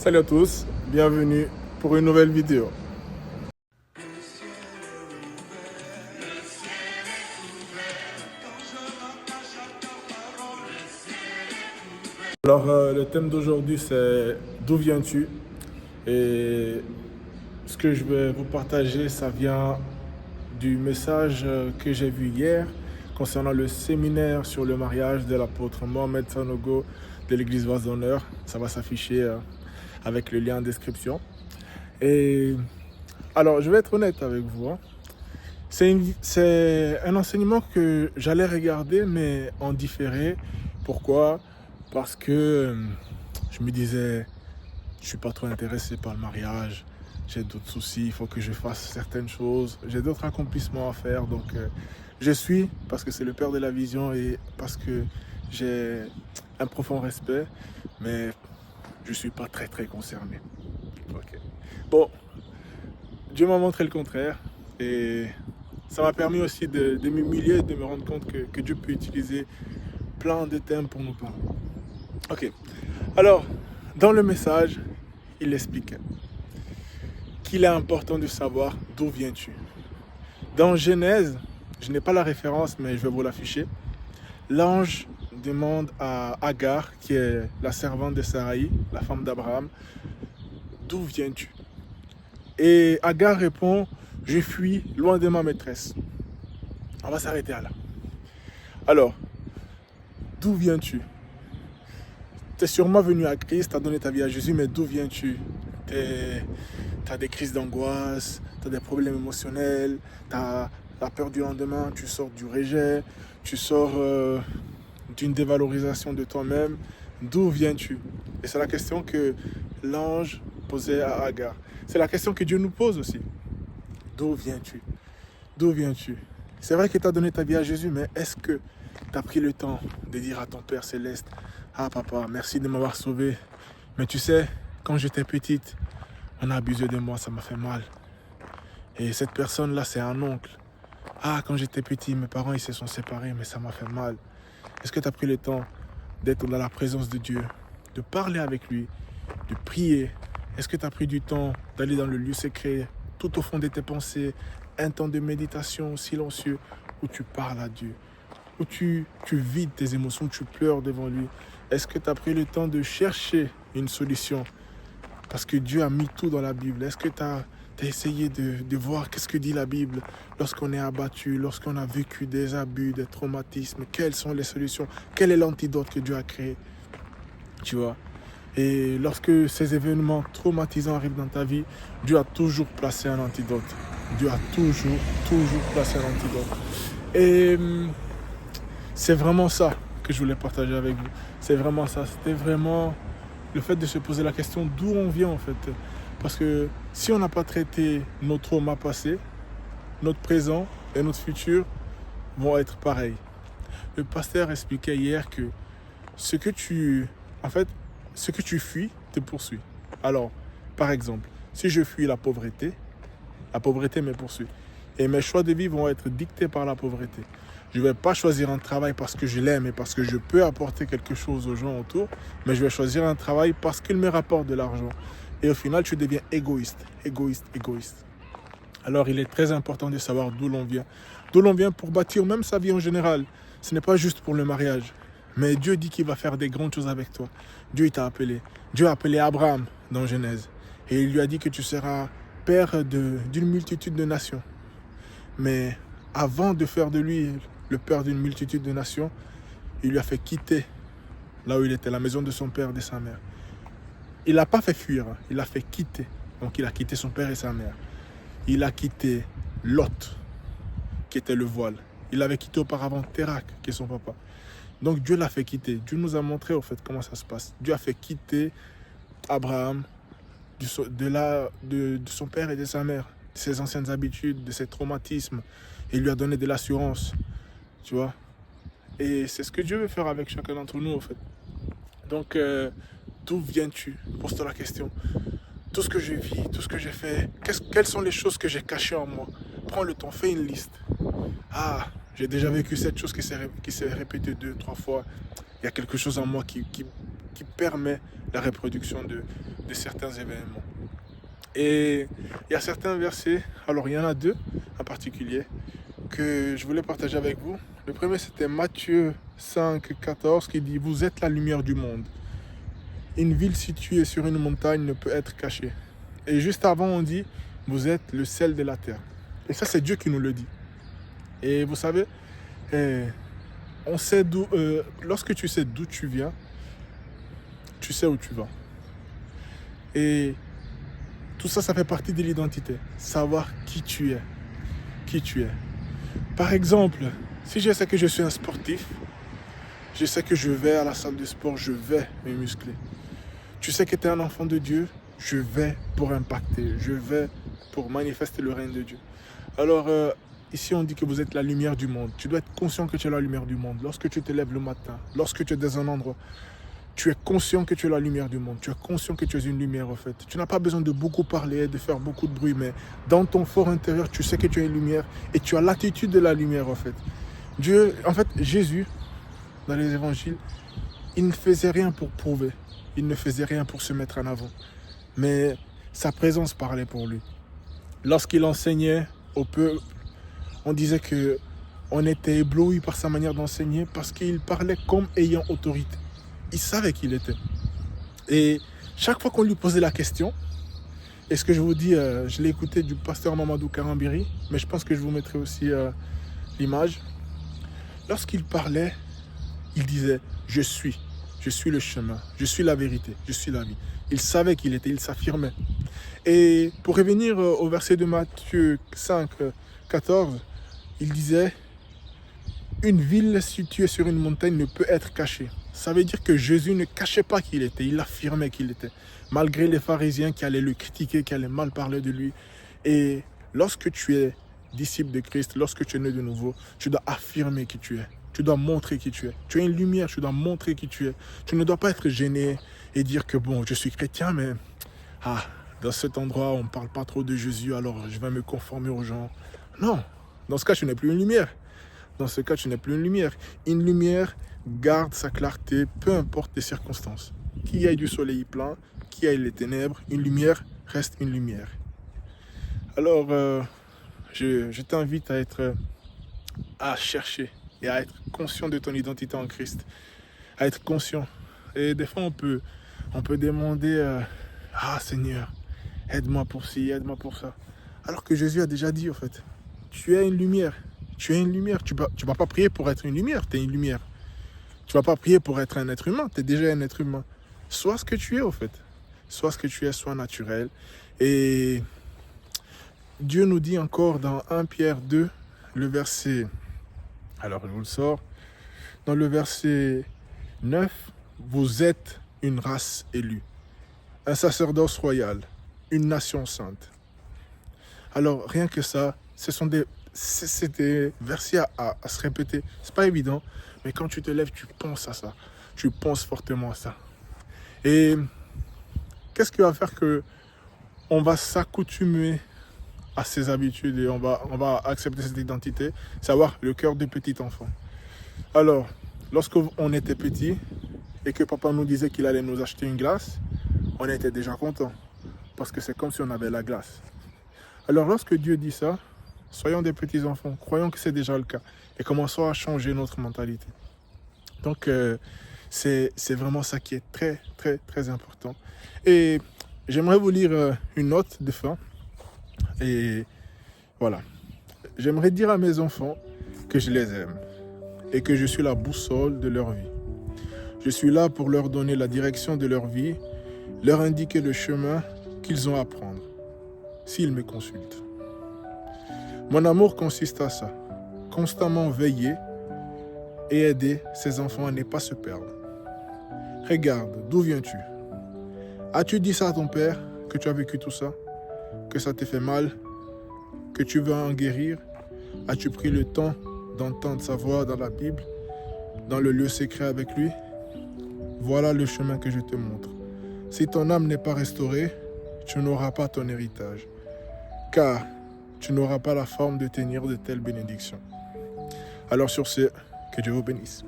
Salut à tous, bienvenue pour une nouvelle vidéo. Alors, le thème d'aujourd'hui, c'est d'où viens-tu? Et ce que je vais vous partager, ça vient du message que j'ai vu hier concernant le séminaire sur le mariage de l'apôtre Mohamed Sanogo de l'église Vase d'Honneur. Ça va s'afficher avec le lien en description. Et alors, je vais être honnête avec vous, hein. C'est un enseignement que j'allais regarder, mais en différé. Pourquoi? Parce que je me disais, je suis pas trop intéressé par le mariage, j'ai d'autres soucis, il faut que je fasse certaines choses, j'ai d'autres accomplissements à faire. Donc, je suis, parce que c'est le père de la vision et parce que j'ai un profond respect, mais je suis pas très concerné. Ok. Bon, Dieu m'a montré le contraire et ça m'a permis aussi de m'humilier et de me rendre compte que Dieu peut utiliser plein de thèmes pour nous parler. Ok, alors dans le message, il expliquait qu'il est important de savoir d'où viens-tu. Dans Genèse, je n'ai pas la référence mais je vais vous l'afficher, l'ange demande à Agar, qui est la servante de Saraï, la femme d'Abraham, d'où viens-tu? Et Agar répond, je fuis loin de ma maîtresse. On va s'arrêter là. Alors, d'où viens-tu? Tu es sûrement venu à Christ, tu as donné ta vie à Jésus, mais d'où viens-tu? Tu as des crises d'angoisse, tu as des problèmes émotionnels, tu as la peur du lendemain, tu sors du rejet, tu sors d'une dévalorisation de toi-même. D'où viens-tu? Et c'est la question que l'ange posait à Agar. C'est la question que Dieu nous pose aussi. D'où viens-tu? D'où viens-tu? C'est vrai que tu as donné ta vie à Jésus, mais est-ce que tu as pris le temps de dire à ton Père Céleste, ah papa, merci de m'avoir sauvé, mais tu sais, quand j'étais petite, on a abusé de moi, ça m'a fait mal. Et cette personne-là, c'est un oncle. Ah, quand j'étais petit, mes parents, ils se sont séparés, mais ça m'a fait mal. Est-ce que tu as pris le temps d'être dans la présence de Dieu, de parler avec lui, de prier? Est-ce que tu as pris du temps d'aller dans le lieu secret, tout au fond de tes pensées, un temps de méditation silencieux où tu parles à Dieu, où tu vides tes émotions, tu pleures devant lui? Est-ce que tu as pris le temps de chercher une solution? Parce que Dieu a mis tout dans la Bible. Est-ce que tu as essayé de voir qu'est-ce que dit la Bible lorsqu'on est abattu, lorsqu'on a vécu des abus, des traumatismes? Quelles sont les solutions? Quel est l'antidote que Dieu a créé? Tu vois? Et lorsque ces événements traumatisants arrivent dans ta vie, Dieu a toujours placé un antidote. Dieu a toujours placé un antidote. Et c'est vraiment ça que je voulais partager avec vous. C'est vraiment ça. C'était vraiment le fait de se poser la question d'où on vient en fait. Parce que si on n'a pas traité nos traumas passés, notre présent et notre futur vont être pareils. Le pasteur expliquait hier que ce que tu fuis te poursuit. Alors, par exemple, si je fuis la pauvreté me poursuit. Et mes choix de vie vont être dictés par la pauvreté. Je ne vais pas choisir un travail parce que je l'aime et parce que je peux apporter quelque chose aux gens autour, mais je vais choisir un travail parce qu'il me rapporte de l'argent. Et au final, tu deviens égoïste. Alors, il est très important de savoir d'où l'on vient. D'où l'on vient pour bâtir même sa vie en général. Ce n'est pas juste pour le mariage. Mais Dieu dit qu'il va faire des grandes choses avec toi. Dieu t'a appelé. Dieu a appelé Abraham dans Genèse. Et il lui a dit que tu seras père d'une multitude de nations. Mais avant de faire de lui le père d'une multitude de nations, il lui a fait quitter là où il était, la maison de son père et de sa mère. Il n'a pas fait fuir, il l'a fait quitter. Donc il a quitté son père et sa mère. Il a quitté Lot, qui était le voile. Il avait quitté auparavant Térak, qui est son papa. Donc Dieu l'a fait quitter. Dieu nous a montré au fait comment ça se passe. Dieu a fait quitter Abraham de son père et de sa mère, de ses anciennes habitudes, de ses traumatismes. Il lui a donné de l'assurance, tu vois. Et c'est ce que Dieu veut faire avec chacun d'entre nous, en fait. Donc, d'où viens-tu? Pose-toi la question. Tout ce que je vis, tout ce que j'ai fait, quelles sont les choses que j'ai cachées en moi? Prends le temps, fais une liste. Ah, j'ai déjà vécu cette chose qui s'est répétée 2, 3 fois. Il y a quelque chose en moi qui permet la reproduction de certains événements. Et il y a certains versets, alors il y en a deux en particulier, que je voulais partager avec vous. Le premier, c'était Matthieu 5, 14, qui dit « Vous êtes la lumière du monde. Une ville située sur une montagne ne peut être cachée. » Et juste avant, on dit « Vous êtes le sel de la terre. » Et ça, c'est Dieu qui nous le dit. Et vous savez, on sait lorsque tu sais d'où tu viens, tu sais où tu vas. Et tout ça, ça fait partie de l'identité. Savoir qui tu es. Qui tu es. Par exemple, si je sais que je suis un sportif, je sais que je vais à la salle de sport, je vais me muscler. Tu sais que tu es un enfant de Dieu, je vais pour impacter, je vais pour manifester le règne de Dieu. Alors, ici on dit que vous êtes la lumière du monde. Tu dois être conscient que tu es la lumière du monde. Lorsque tu te lèves le matin, lorsque tu es dans un endroit, tu es conscient que tu es la lumière du monde. Tu es conscient que tu es une lumière en fait. Tu n'as pas besoin de beaucoup parler, de faire beaucoup de bruit, mais dans ton fort intérieur, tu sais que tu es une lumière et tu as l'attitude de la lumière en fait. Jésus, dans les évangiles, il ne faisait rien pour prouver. Il ne faisait rien pour se mettre en avant. Mais sa présence parlait pour lui. Lorsqu'il enseignait au peuple, on disait qu'on était ébloui par sa manière d'enseigner parce qu'il parlait comme ayant autorité. Il savait qui il était. Et chaque fois qu'on lui posait la question, et ce que je vous dis, je l'ai écouté du pasteur Mamadou Karambiri, mais je pense que je vous mettrai aussi l'image. Lorsqu'il parlait, il disait « Je suis le chemin, je suis la vérité, je suis la vie ». Il savait qui il était, il s'affirmait. Et pour revenir au verset de Matthieu 5, 14, il disait « Une ville située sur une montagne ne peut être cachée ». Ça veut dire que Jésus ne cachait pas qui il était, il affirmait qui il était. Malgré les pharisiens qui allaient le critiquer, qui allaient mal parler de lui. Et lorsque tu es disciple de Christ, lorsque tu es né de nouveau, tu dois affirmer qui tu es. Tu dois montrer qui tu es. Tu es une lumière, tu dois montrer qui tu es. Tu ne dois pas être gêné et dire que bon, je suis chrétien, mais dans cet endroit, on ne parle pas trop de Jésus, alors je vais me conformer aux gens. Non, dans ce cas, tu n'es plus une lumière. Dans ce cas, tu n'es plus une lumière. Une lumière garde sa clarté, peu importe les circonstances. Qu'il y ait du soleil plein, qu'il y ait les ténèbres, une lumière reste une lumière. Alors, je t'invite à chercher et à être conscient de ton identité en Christ. À être conscient. Et des fois, on peut demander Seigneur, aide-moi pour ci, aide-moi pour ça. Alors que Jésus a déjà dit, en fait, tu es une lumière. Tu es une lumière. Tu vas pas prier pour être une lumière, tu es une lumière. Tu vas pas prier pour être un être humain, tu es déjà un être humain. Sois ce que tu es, en fait. Sois ce que tu es, sois naturel. Et Dieu nous dit encore dans 1 Pierre 2, le verset... Alors, je vous le sors. Dans le verset 9, vous êtes une race élue, un sacerdoce royal, une nation sainte. Alors, rien que ça, c'est des versets à se répéter. C'est pas évident, mais quand tu te lèves, tu penses à ça. Tu penses fortement à ça. Et qu'est-ce qui va faire que on va s'accoutumer à ces habitudes et on va accepter cette identité, savoir le cœur de petit enfant. Alors, lorsqu'on était petit et que papa nous disait qu'il allait nous acheter une glace, on était déjà content parce que c'est comme si on avait la glace. Alors, lorsque Dieu dit ça, soyons des petits enfants, croyons que c'est déjà le cas et commençons à changer notre mentalité. Donc, c'est vraiment ça qui est très, très, très important. Et j'aimerais vous lire une note de fin. Et voilà. J'aimerais dire à mes enfants que je les aime et que je suis la boussole de leur vie. Je suis là pour leur donner la direction de leur vie, leur indiquer le chemin qu'ils ont à prendre, s'ils me consultent. Mon amour consiste à ça, constamment veiller et aider ces enfants à ne pas se perdre. Regarde, d'où viens-tu? As-tu dit ça à ton père, que tu as vécu tout ça? Que ça te fait mal? Que tu veux en guérir? As-tu pris le temps d'entendre sa voix dans la Bible, dans le lieu secret avec lui? Voilà le chemin que je te montre. Si ton âme n'est pas restaurée, tu n'auras pas ton héritage, car tu n'auras pas la forme de tenir de telles bénédictions. Alors sur ce, que Dieu vous bénisse.